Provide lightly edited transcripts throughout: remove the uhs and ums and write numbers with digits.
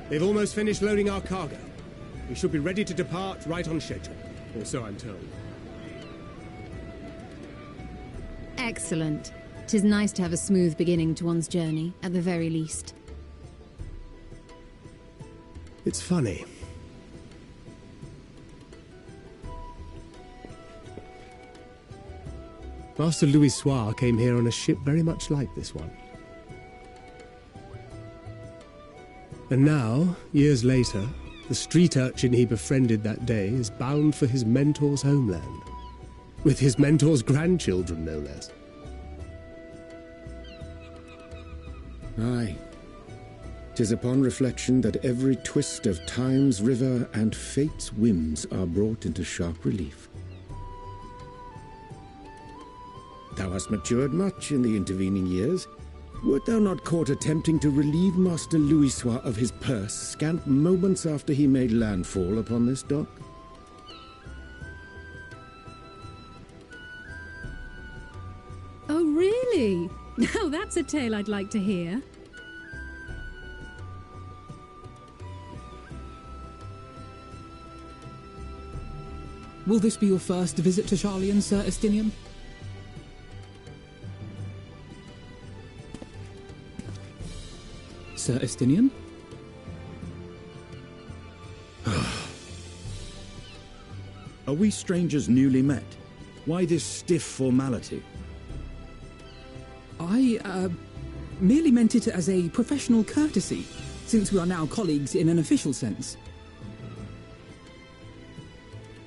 They've almost finished loading our cargo. We should be ready to depart right on schedule, or so I'm told. Excellent. 'Tis nice to have a smooth beginning to one's journey, at the very least. It's funny. Master Louis Soir came here on a ship very much like this one. And now, years later, the street urchin he befriended that day is bound for his mentor's homeland. With his mentor's grandchildren, no less. Aye. 'Tis upon reflection that every twist of time's river and fate's whims are brought into sharp relief. Thou hast matured much in the intervening years. Wert thou not caught attempting to relieve Master Louisoix of his purse scant moments after he made landfall upon this dock? Oh, really? Now that's a tale I'd like to hear. Will this be your first visit to Sharlayan, Sir Estinian? Sir Estinian? Are we strangers newly met? Why this stiff formality? I, merely meant it as a professional courtesy, since we are now colleagues in an official sense.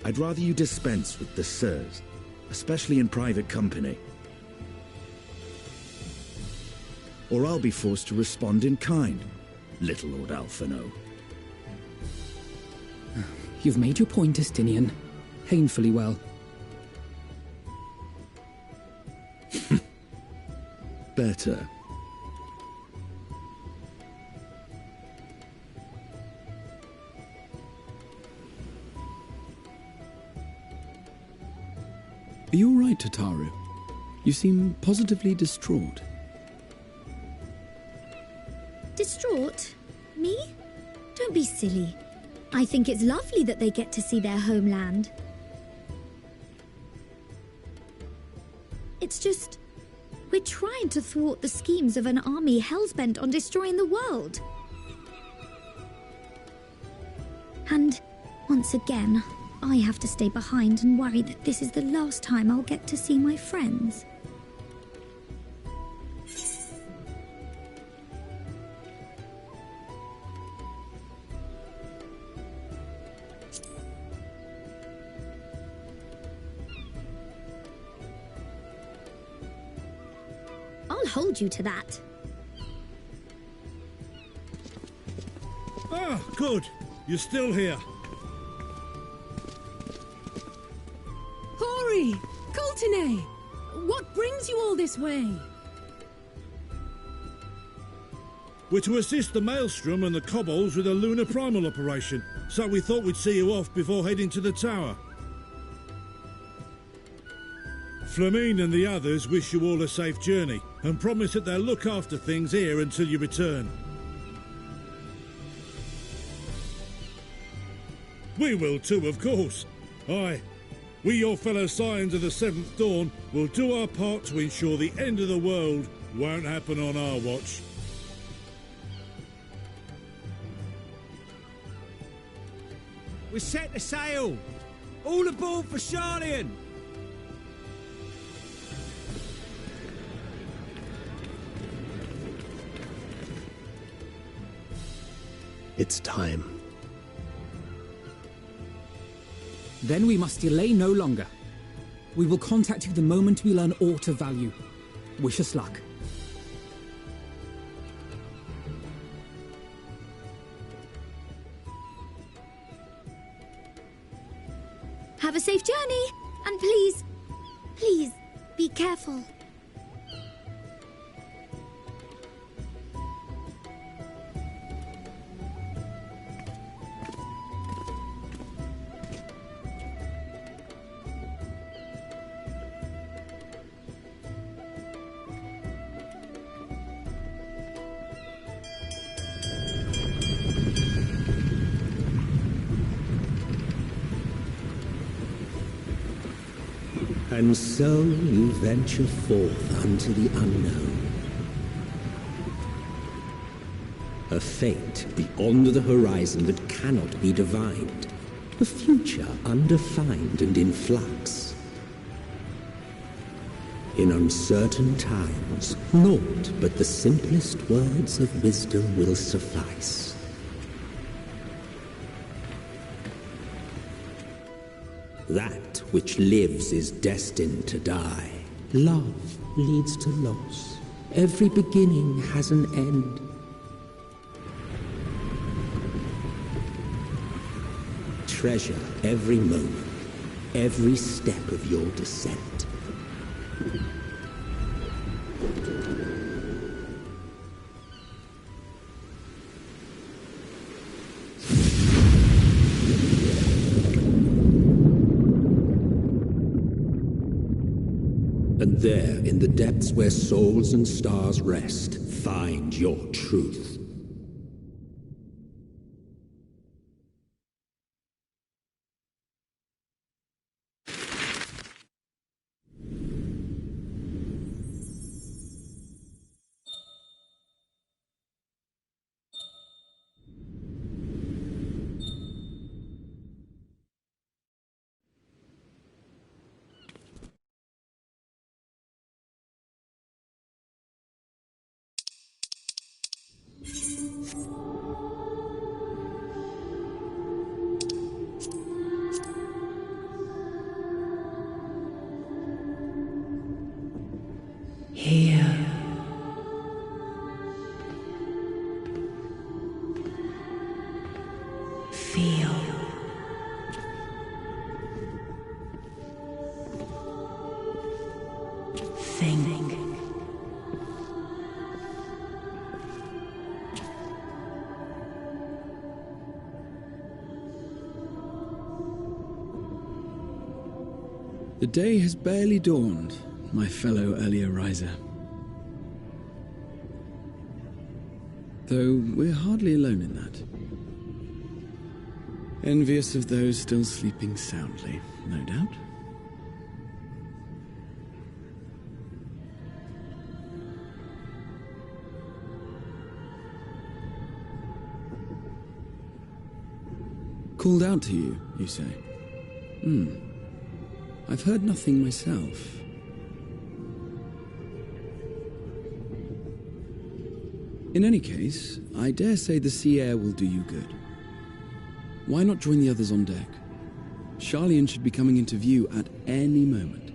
I'd rather you dispense with the sirs, especially in private company. Or I'll be forced to respond in kind, little Lord Alphinaud. You've made your point, Estinian. Painfully well. Better. Are you all right, Tataru? You seem positively distraught. Distraught? Me? Don't be silly. I think it's lovely that they get to see their homeland. It's just, We're trying to thwart the schemes of an army hellbent on destroying the world. And once again, I have to stay behind and worry that this is the last time I'll get to see my friends. I'll hold you to that. Ah, good. You're still here. Hori! Coulternay! What brings you all this way? We're to assist the Maelstrom and the Kobolds with a lunar primal operation, so we thought we'd see you off before heading to the tower. Flamine and the others wish you all a safe journey, and promise that they'll look after things here until you return. We will too, of course. Aye. We, your fellow Scions of the Seventh Dawn, will do our part to ensure the end of the world won't happen on our watch. We're set to sail! All aboard for Sharlayan! It's time. Then we must delay no longer. We will contact you the moment we learn aught of value. Wish us luck. Have a safe journey, and please, please, be careful. And so you venture forth unto the unknown. A fate beyond the horizon that cannot be divined. A future undefined and in flux. In uncertain times, naught but the simplest words of wisdom will suffice. That which lives is destined to die. Love leads to loss. Every beginning has an end. Treasure every moment, every step of your descent. And there, in the depths where souls and stars rest, find your truth. Here. Feel. Think. The day has barely dawned, my fellow earlier riser. Though we're hardly alone in that. Envious of those still sleeping soundly, no doubt. Called out to you, you say? I've heard nothing myself. In any case, I dare say the sea air will do you good. Why not join the others on deck? Sharlayan should be coming into view at any moment.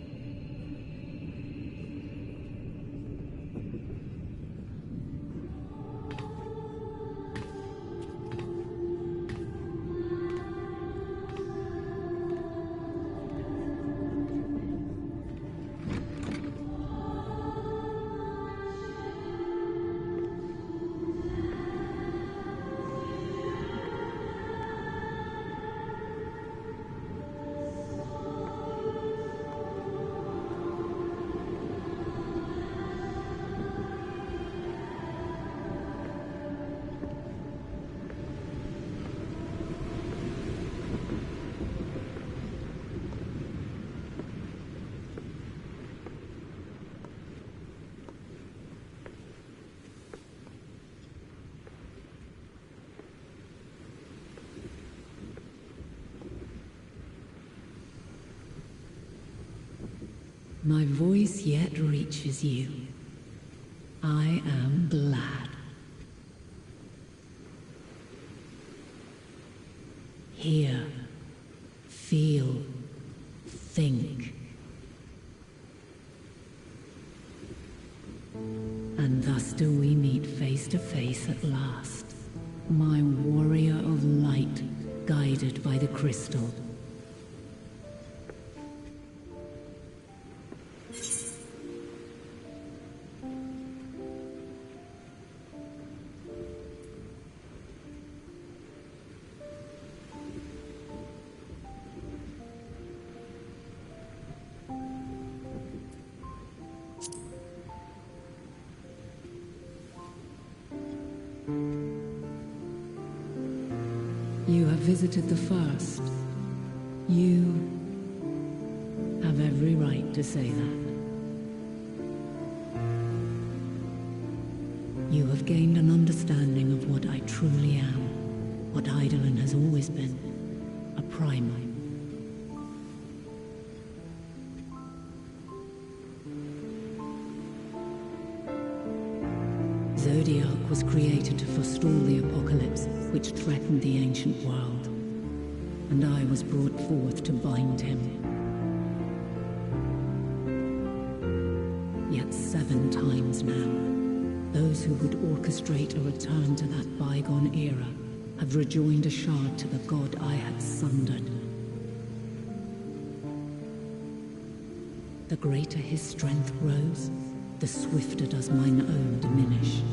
My voice yet reaches you. I am glad. Hear, feel, think. And thus do we meet face to face at last. My warrior of light, guided by the crystal. You have visited the First. You have every right to say that. You have gained an understanding of what I truly am, what Hydaelyn has always been, a primal. Zodiark was created to forestall the apocalypse which threatened the ancient world, and I was brought forth to bind him. Yet 7 times now, those who would orchestrate a return to that bygone era have rejoined a shard to the god I had sundered. The greater his strength grows, the swifter does mine own diminish.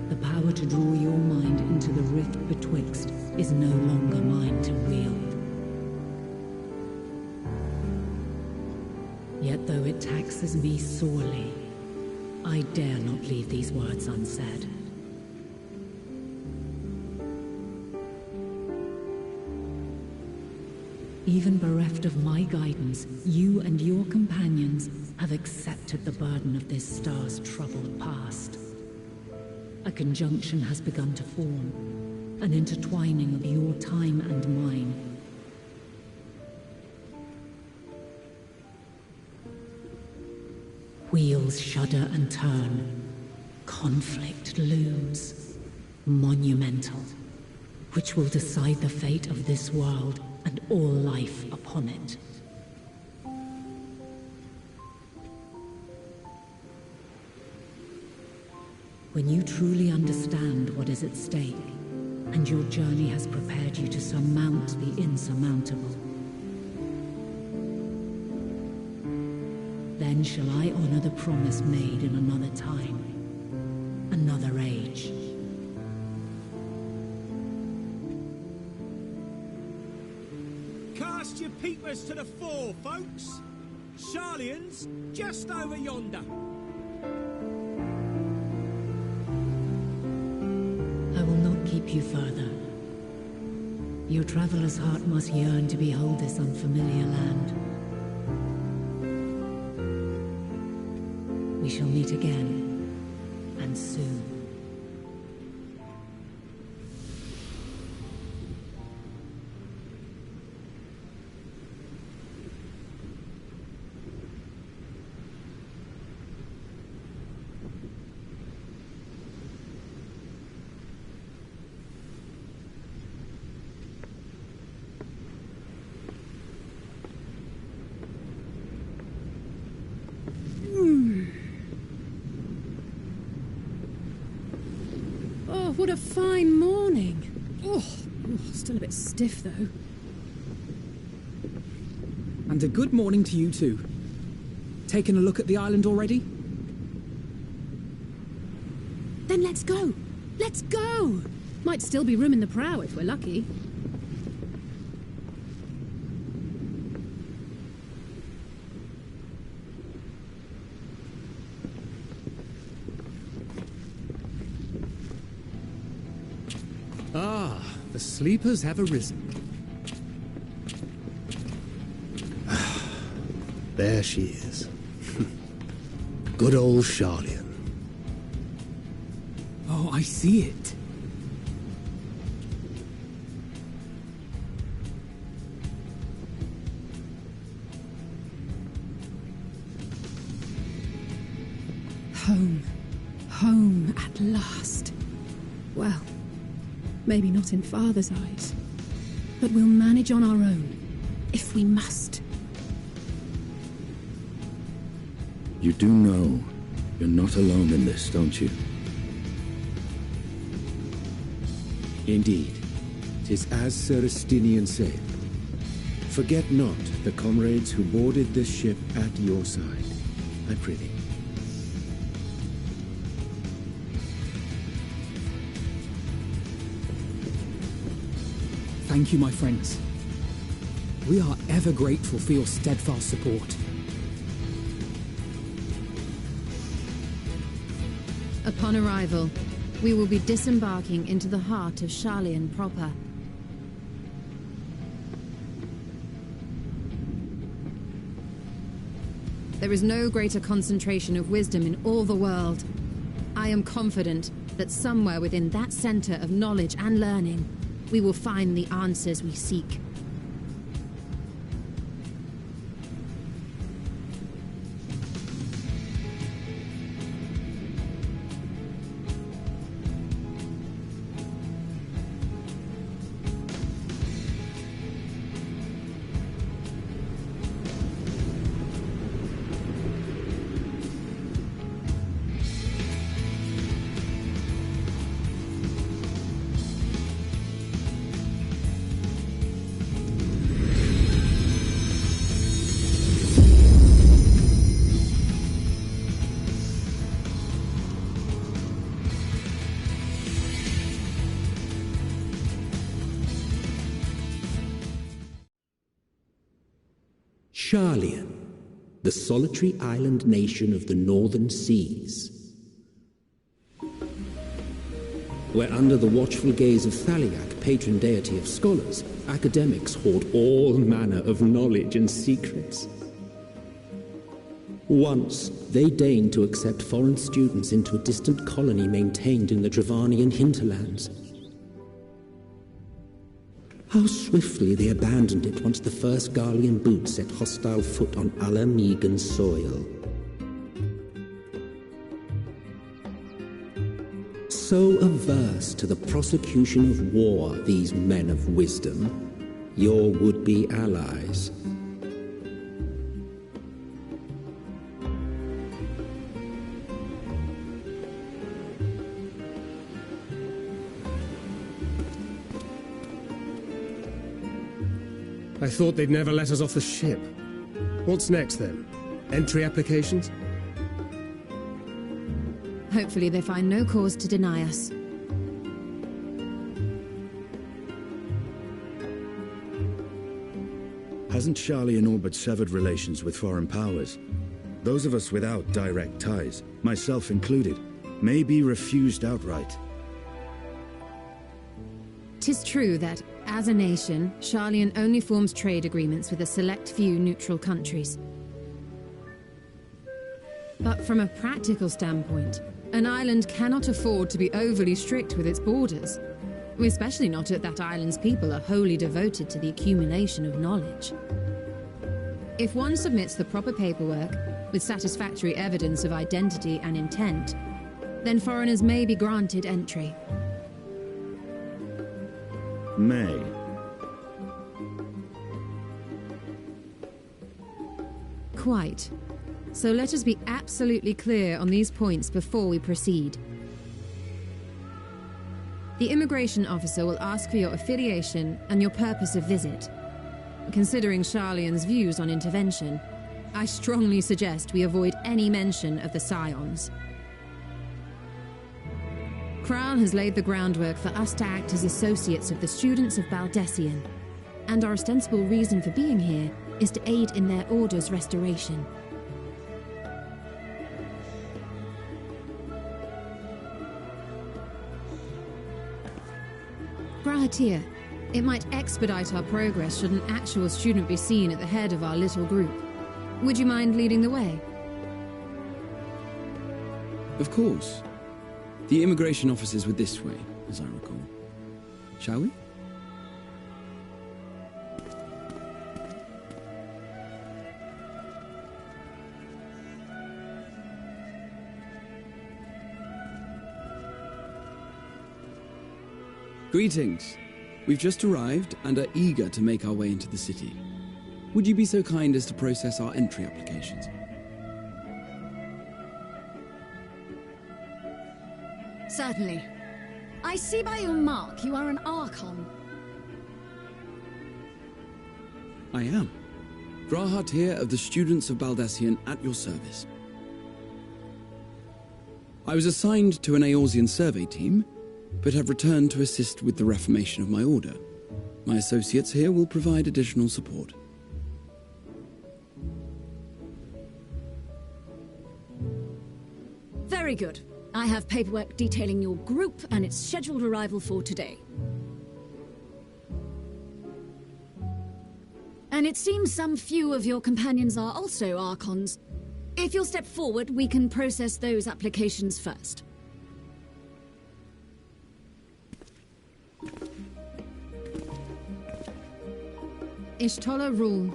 The power to draw your mind into the rift betwixt is no longer mine to wield. Yet though it taxes me sorely, I dare not leave these words unsaid. Even bereft of my guidance, you and your companions have accepted the burden of this star's troubled past. A conjunction has begun to form, an intertwining of your time and mine. Wheels shudder and turn. Conflict looms, monumental, which will decide the fate of this world and all life upon it. When you truly understand what is at stake, and your journey has prepared you to surmount the insurmountable, then shall I honor the promise made in another time, another age. Cast your peepers to the fore, folks. Sharlayan's just over yonder. I will not keep you further. Your traveler's heart must yearn to behold this unfamiliar land. We shall meet again, and soon. Oh, what a fine morning. Oh, still a bit stiff, though. And a good morning to you too. Taking a look at the island already? Then let's go. Let's go. Might still be room in the prow if we're lucky. Ah, the sleepers have arisen. There she is. Good old Sharlayan. Oh, I see it. Home. Home at last. Well, maybe not in Father's eyes, but we'll manage on our own, if we must. You do know you're not alone in this, don't you? Indeed. 'Tis as Sir Estinian said. Forget not the comrades who boarded this ship at your side, I prithee. Thank you, my friends. We are ever grateful for your steadfast support. Upon arrival, we will be disembarking into the heart of Sharlayan proper. There is no greater concentration of wisdom in all the world. I am confident that somewhere within that center of knowledge and learning, we will find the answers we seek. Sharlayan, the solitary island nation of the northern seas. Where under the watchful gaze of Thaliak, patron deity of scholars, academics hoard all manner of knowledge and secrets. Once, they deigned to accept foreign students into a distant colony maintained in the Dravanian hinterlands. How swiftly they abandoned it once the first Garlean boot set hostile foot on Ala Mhigan soil. So averse to the prosecution of war, these men of wisdom, your would-be allies. I thought they'd never let us off the ship. What's next, then? Entry applications? Hopefully they find no cause to deny us. Hasn't Sharlayan all but severed relations with foreign powers? Those of us without direct ties, myself included, may be refused outright. 'Tis true that, as a nation, Sharlayan only forms trade agreements with a select few neutral countries. But from a practical standpoint, an island cannot afford to be overly strict with its borders, especially not if that island's people are wholly devoted to the accumulation of knowledge. If one submits the proper paperwork, with satisfactory evidence of identity and intent, then foreigners may be granted entry. May. Quite. So let us be absolutely clear on these points before we proceed. The immigration officer will ask for your affiliation and your purpose of visit. Considering Sharlayan's views on intervention, I strongly suggest we avoid any mention of the Scions. Kral has laid the groundwork for us to act as associates of the students of Baldesion, and our ostensible reason for being here is to aid in their order's restoration. Grahatir, it might expedite our progress should an actual student be seen at the head of our little group. Would you mind leading the way? Of course. The immigration officers were this way, as I recall. Shall we? Greetings. We've just arrived and are eager to make our way into the city. Would you be so kind as to process our entry applications? Certainly. I see by your mark you are an Archon. I am. Grahatir of the Students of Baldesion at your service. I was assigned to an Eorzean survey team, but have returned to assist with the reformation of my order. My associates here will provide additional support. Very good. I have paperwork detailing your group and its scheduled arrival for today. And it seems some few of your companions are also Archons. If you'll step forward, we can process those applications first. Ishtola rule.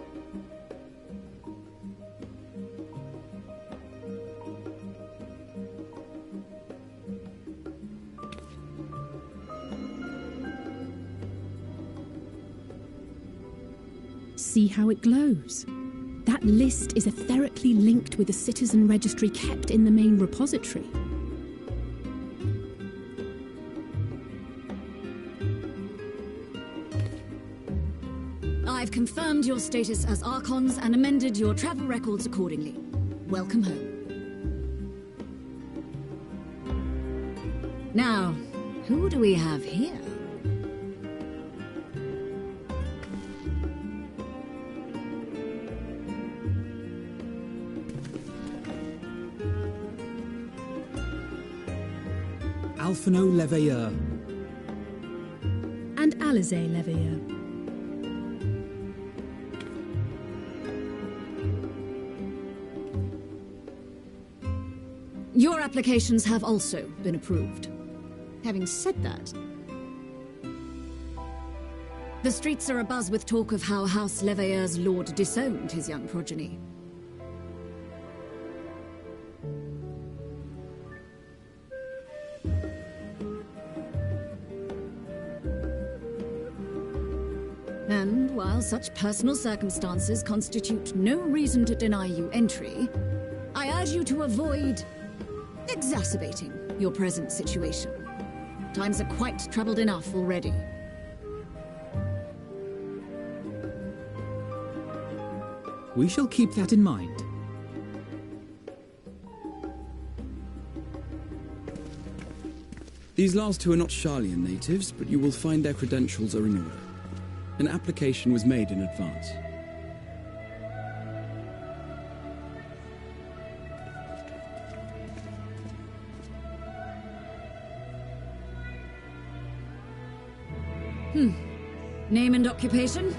See how it glows? That list is etherically linked with the citizen registry kept in the main repository. I've confirmed your status as Archons and amended your travel records accordingly. Welcome home. Now, who do we have here? Alphino Leveilleur. And Alize Leveilleur. Your applications have also been approved. Having said that, the streets are abuzz with talk of how House Leveilleur's lord disowned his young progeny. And while such personal circumstances constitute no reason to deny you entry, I urge you to avoid exacerbating your present situation. Times are quite troubled enough already. We shall keep that in mind. These last two are not Sharlayan natives, but you will find their credentials are in order. An application was made in advance. Name and occupation?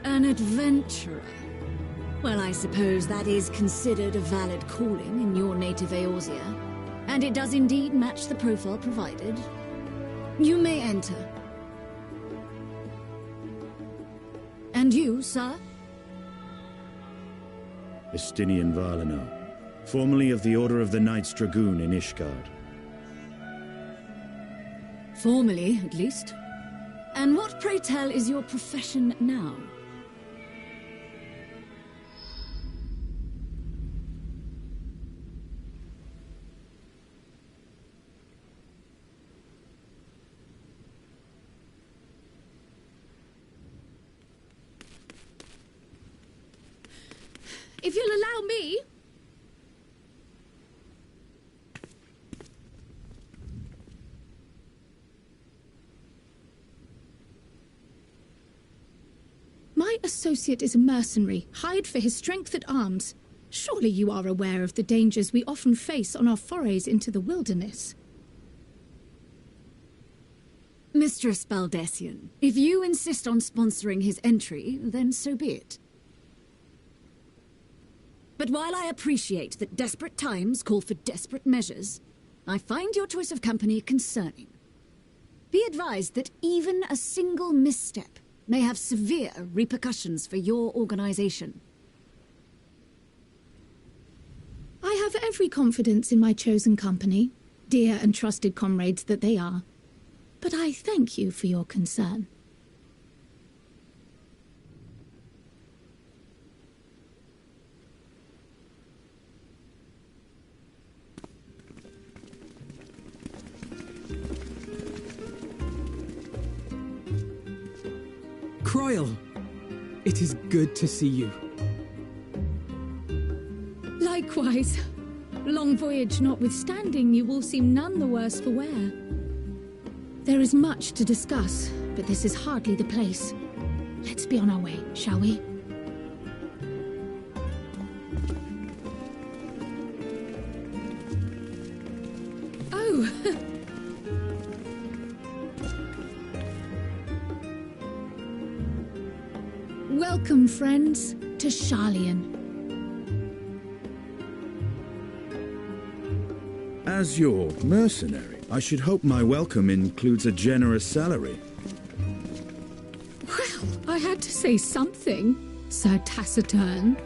An adventurer. Well, I suppose that is considered a valid calling in your native Eorzea, and it does indeed match the profile provided. You may enter. And you, sir? Estinian Varlanar, formerly of the Order of the Knights Dragoon in Ishgard. Formally, at least. And what, pray tell, is your profession now? If you'll allow me... My associate is a mercenary, hired for his strength at arms. Surely you are aware of the dangers we often face on our forays into the wilderness. Mistress Baldesion, if you insist on sponsoring his entry, then so be it. But while I appreciate that desperate times call for desperate measures, I find your choice of company concerning. Be advised that even a single misstep may have severe repercussions for your organization. I have every confidence in my chosen company, dear and trusted comrades that they are. But I thank you for your concern. Croyle, it is good to see you. Likewise. Long voyage notwithstanding, you all seem none the worse for wear. There is much to discuss, but this is hardly the place. Let's be on our way, shall we? Oh! Welcome, friends, to Sharlayan. As your mercenary, I should hope my welcome includes a generous salary. Well, I had to say something, Sir Taciturn.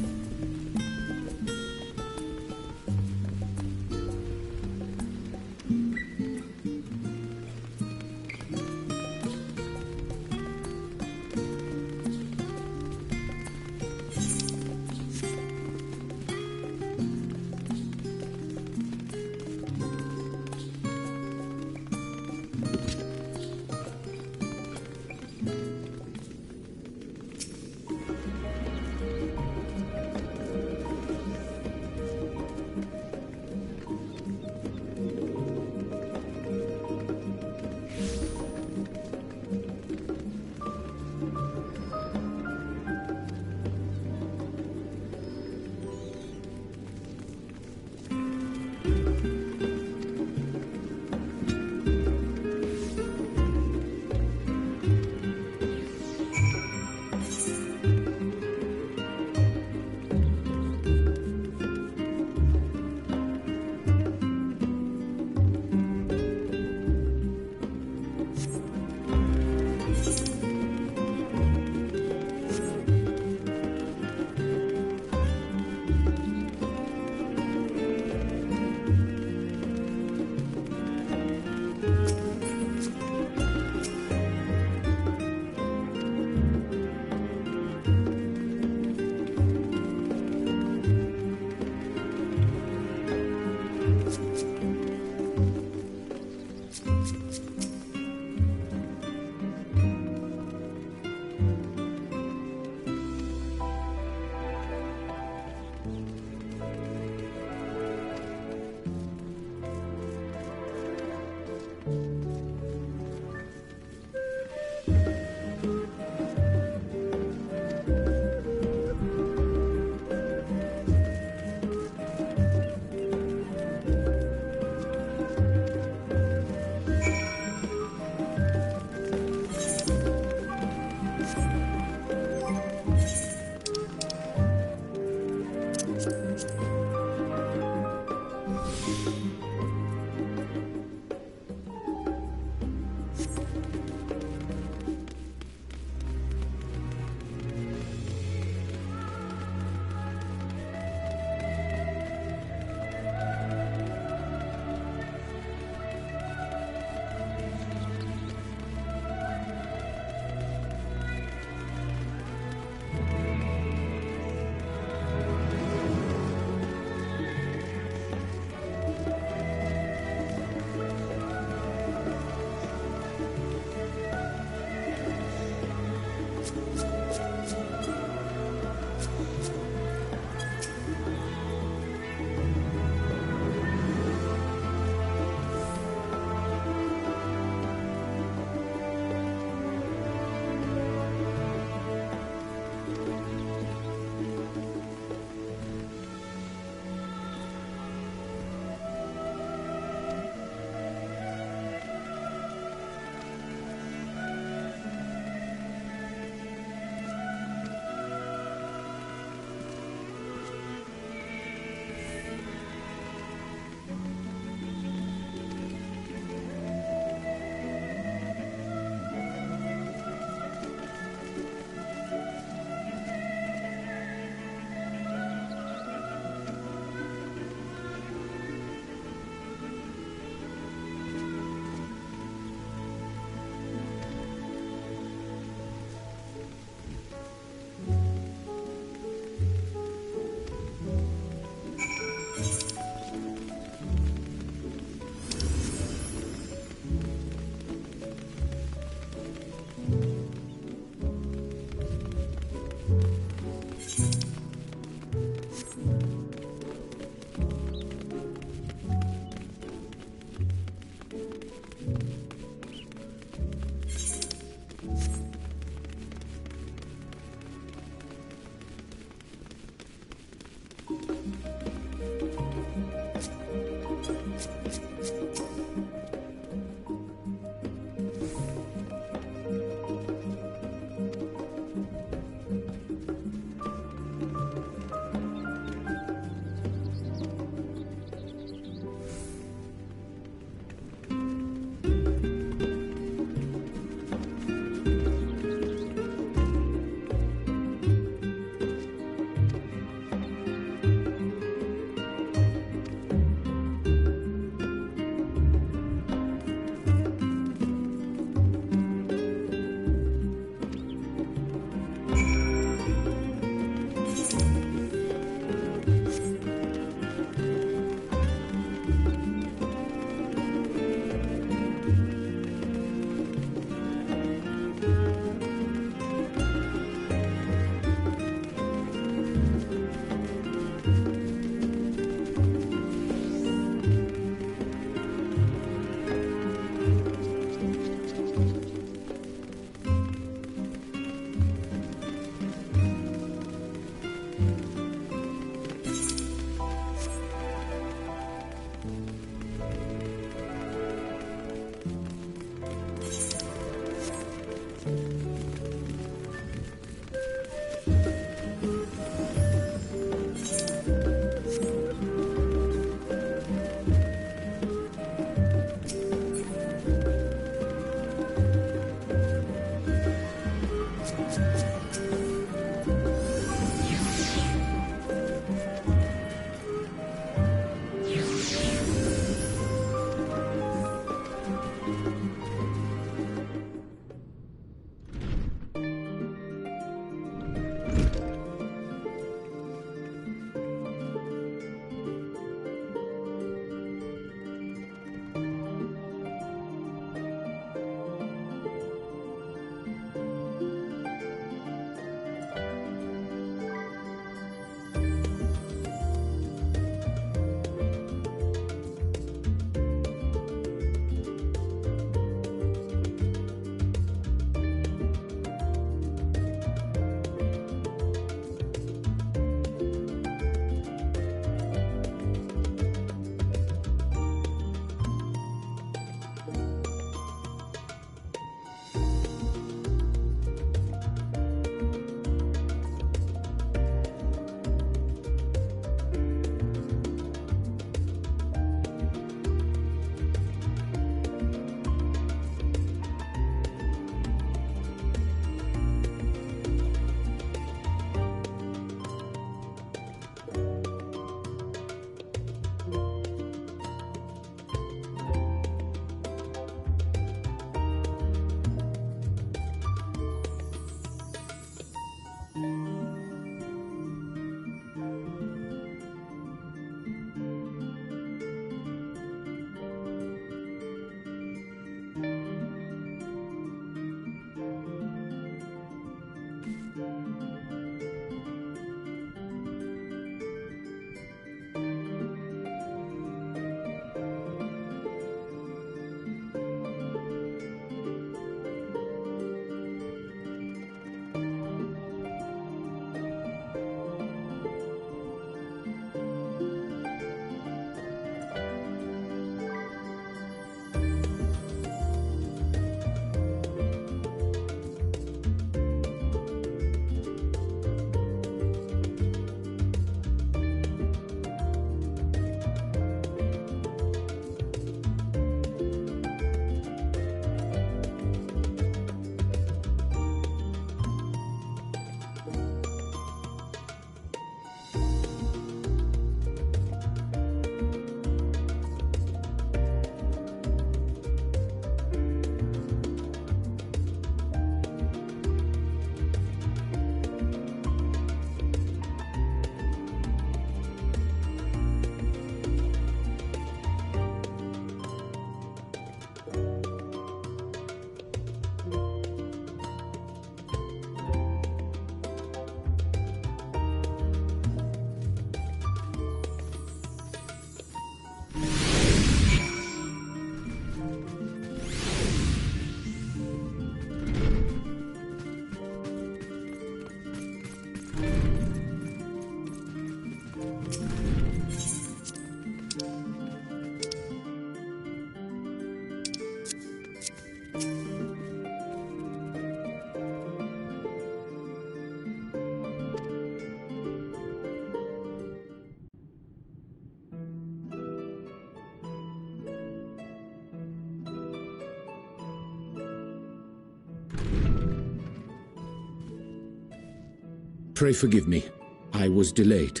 Pray forgive me. I was delayed.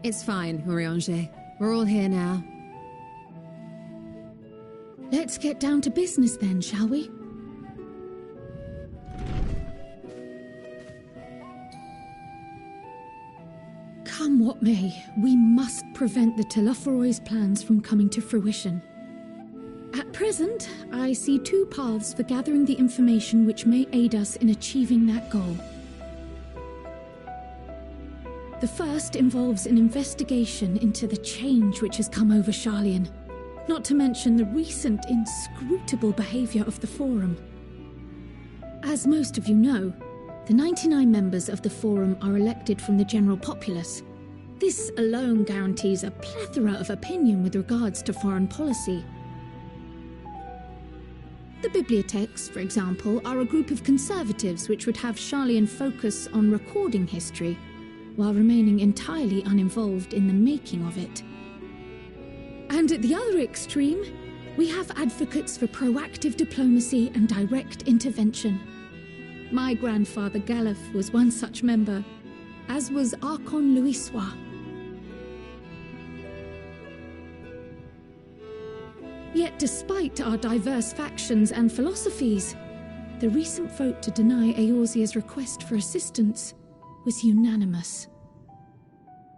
It's fine, Urianger. We're all here now. Let's get down to business then, shall we? Come what may, we must prevent the Telophoroi's plans from coming to fruition. At present, I see two paths for gathering the information which may aid us in achieving that goal. The first involves an investigation into the change which has come over Sharlayan, not to mention the recent inscrutable behavior of the Forum. As most of you know, the 99 members of the Forum are elected from the general populace. This alone guarantees a plethora of opinion with regards to foreign policy. The Bibliotheques, for example, are a group of conservatives which would have Sharlayan focus on recording history, while remaining entirely uninvolved in the making of it. And at the other extreme, we have advocates for proactive diplomacy and direct intervention. My grandfather Galef was one such member, as was Archon Louisoix. Yet despite our diverse factions and philosophies, the recent vote to deny Eorzea's request for assistance was unanimous.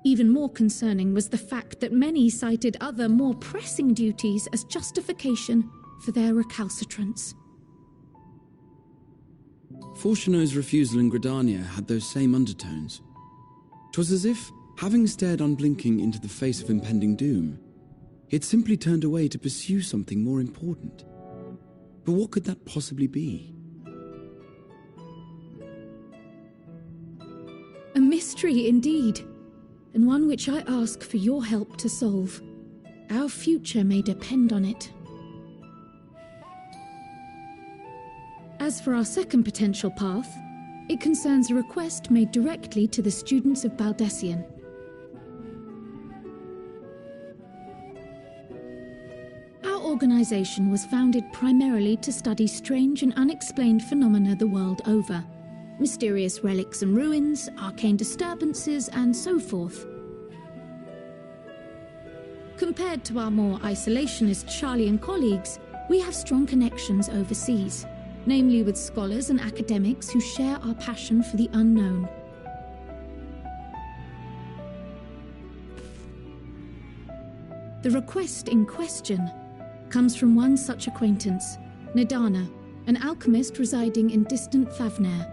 Even more concerning was the fact that many cited other, more pressing duties as justification for their recalcitrance. Fortuno's refusal in Gridania had those same undertones. 'Twas as if, having stared unblinking into the face of impending doom, he had simply turned away to pursue something more important. But what could that possibly be? A mystery indeed, and one which I ask for your help to solve. Our future may depend on it. As for our second potential path, it concerns a request made directly to the students of Baldesion. Our organization was founded primarily to study strange and unexplained phenomena the world over. Mysterious relics and ruins, arcane disturbances, and so forth. Compared to our more isolationist Sharlayan colleagues, we have strong connections overseas, namely with scholars and academics who share our passion for the unknown. The request in question comes from one such acquaintance, Nadana, an alchemist residing in distant Thavnair.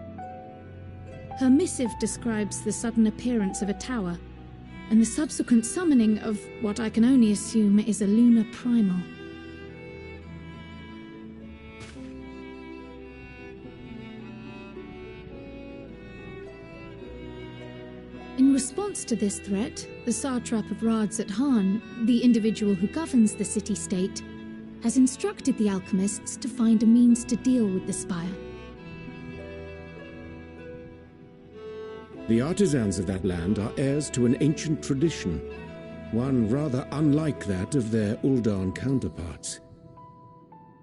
Her missive describes the sudden appearance of a tower, and the subsequent summoning of what I can only assume is a lunar primal. In response to this threat, the Satrap of Radzat-Han, the individual who governs the city-state, has instructed the alchemists to find a means to deal with the spire. The artisans of that land are heirs to an ancient tradition, one rather unlike that of their Uldan counterparts.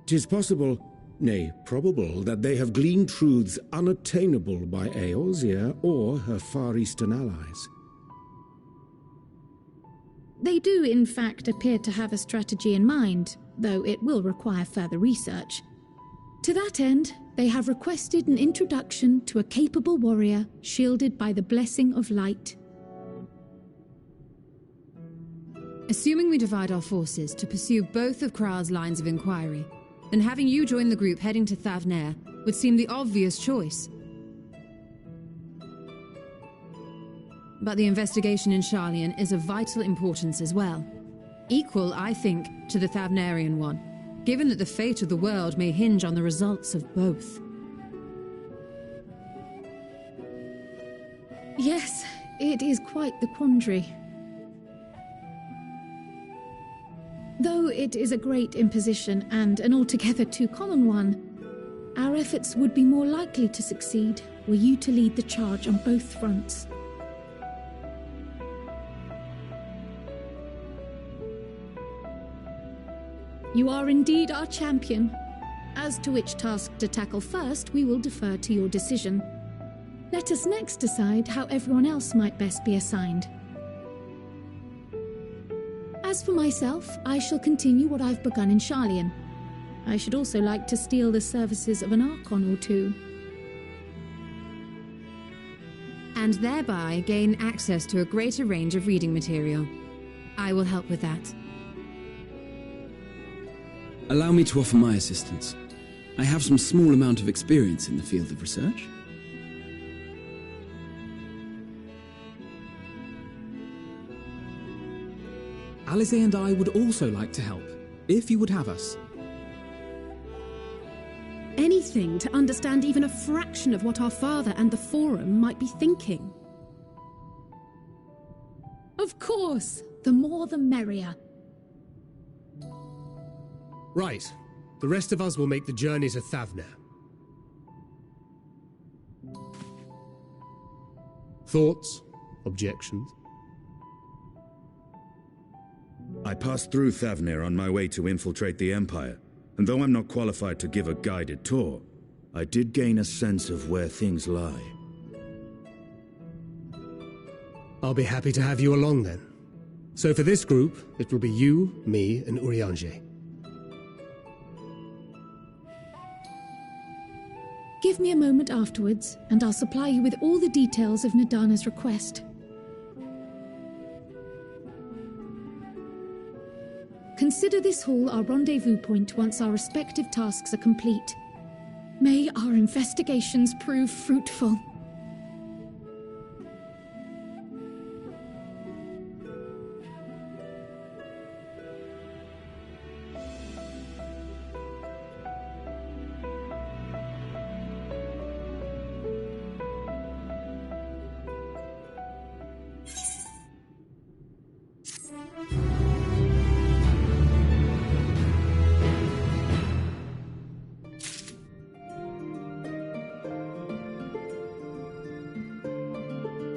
'Tis possible, nay, probable, that they have gleaned truths unattainable by Eorzea or her Far Eastern allies. They do, in fact, appear to have a strategy in mind, though it will require further research. To that end, they have requested an introduction to a capable warrior shielded by the blessing of light. Assuming we divide our forces to pursue both of Kraal's lines of inquiry, then having you join the group heading to Thavnair would seem the obvious choice. But the investigation in Sharlayan is of vital importance as well. Equal, I think, to the Thavnairian one, given that the fate of the world may hinge on the results of both. Yes, it is quite the quandary. Though it is a great imposition and an altogether too common one, our efforts would be more likely to succeed were you to lead the charge on both fronts. You are indeed our champion. As to which task to tackle first, we will defer to your decision. Let us next decide how everyone else might best be assigned. As for myself, I shall continue what I've begun in Sharlayan. I should also like to steal the services of an Archon or two. And thereby gain access to a greater range of reading material. I will help with that. Allow me to offer my assistance. I have some small amount of experience in the field of research. Alisaie and I would also like to help, if you would have us. Anything to understand even a fraction of what our father and the Forum might be thinking. Of course, the more the merrier. Right. The rest of us will make the journey to Thavnair. Thoughts? Objections? I passed through Thavnair on my way to infiltrate the Empire, and though I'm not qualified to give a guided tour, I did gain a sense of where things lie. I'll be happy to have you along then. So for this group, it will be you, me, and Urianger. Give me a moment afterwards, and I'll supply you with all the details of Nadana's request. Consider this hall our rendezvous point once our respective tasks are complete. May our investigations prove fruitful.